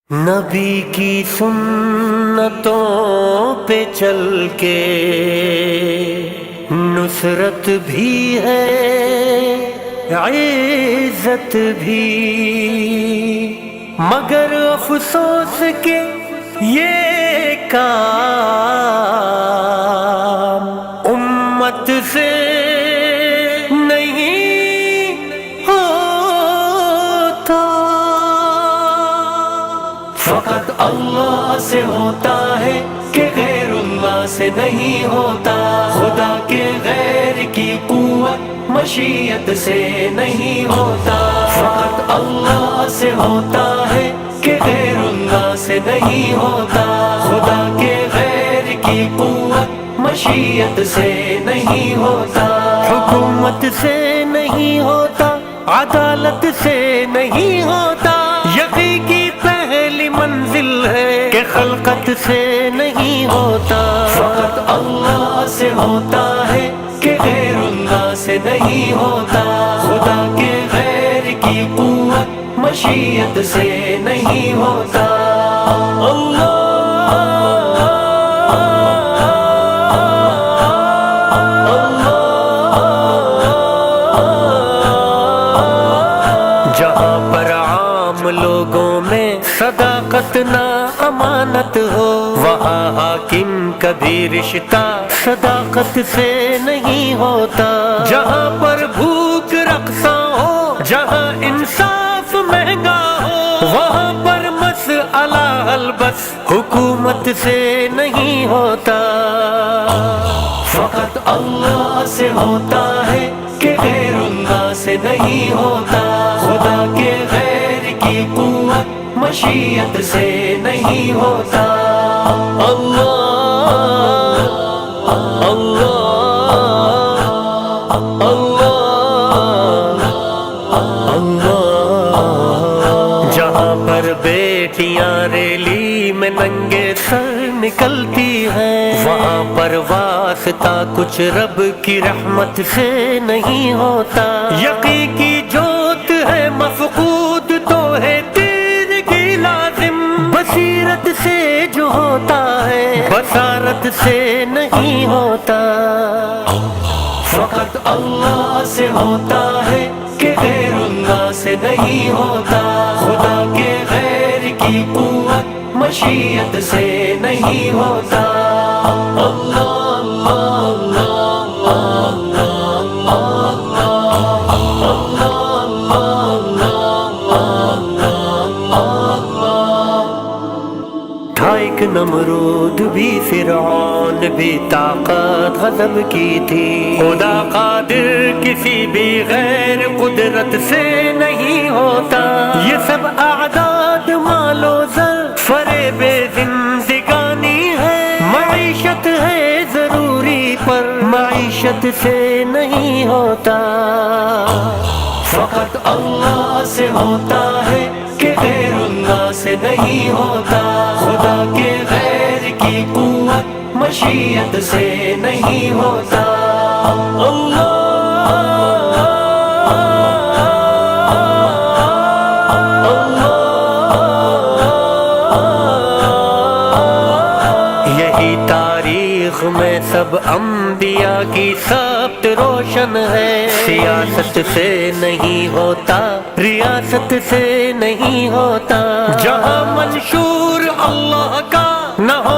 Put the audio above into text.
نبی کی سنتوں پہ چل کے نصرت بھی ہے عزت بھی، مگر افسوس کہ یہ کام امت سے نہیں ہوتا، فقط اللہ سے ہوتا ہے کہ غیر اللہ سے نہیں ہوتا، خدا کے غیر کی قوت مشیت سے نہیں ہوتا، فقط اللہ سے ہوتا ہے کہ غیر اللہ سے نہیں ہوتا، خدا کے غیر کی قوت مشیت سے نہیں ہوتا، حکومت سے نہیں ہوتا، عدالت سے نہیں ہوتا، یقین کی پہلی منزل ہے کہ خلقت سے نہیں ہوتا، فقط اللہ سے ہوتا ہے کہ غیر اللہ سے نہیں ہوتا، خدا کے غیر کی قوت مشیت سے نہیں ہوتا، جہاں پر عام لوگوں میں صداقت نہ امانت ہو، وہاں حاکم کبھی رشتہ صداقت سے نہیں ہوتا، جہاں پر بھوک رقصاں ہو، جہاں انصاف مہنگا ہو، وہاں پر مسئلہ حل بس حکومت سے نہیں ہوتا، فقط اللہ سے ہوتا ہے کہ غیر اللہ سے نہیں ہوتا، خدا کے غیر کی قوت مشیت سے نہیں ہوتا، اللہ اللہ اللہ، جہاں پر بیٹیاں ریلی میں ننگے سر نکلتی ہیں، وہاں پر واسطہ کچھ رب کی رحمت سے نہیں ہوتا، یقین کی جوت ہے مفقود تو ہے تیر کی لازم، بصیرت سے جو ہوتا ہے بصارت سے نہیں ہوتا، فقط اللہ سے ہوتا ہے کہ غیر اللہ سے نہیں ہوتا، خدا کے غیر کی قوت مشیت سے نہیں ہوتا، اللہ ایک نمرود بھی فرعون بھی طاقت غضب کی تھی، خدا قادر کسی بھی غیر قدرت سے نہیں ہوتا، یہ سب اعداد مال و زر فریب زندگانی ہے، معیشت ہے ضروری پر معیشت سے نہیں ہوتا، فقط اللہ سے ہوتا ہے کہ غیر اللہ سے نہیں ہوتا، خدا کے غیر کی قوت مشیت سے نہیں ہوتا، اللہ یہی تاریخ میں سب انبیاء کی ثبت روشن ہے، سیاست سے نہیں ہوتا، ریاست سے نہیں ہوتا، جہاں منشور اللہ کا نہ ہو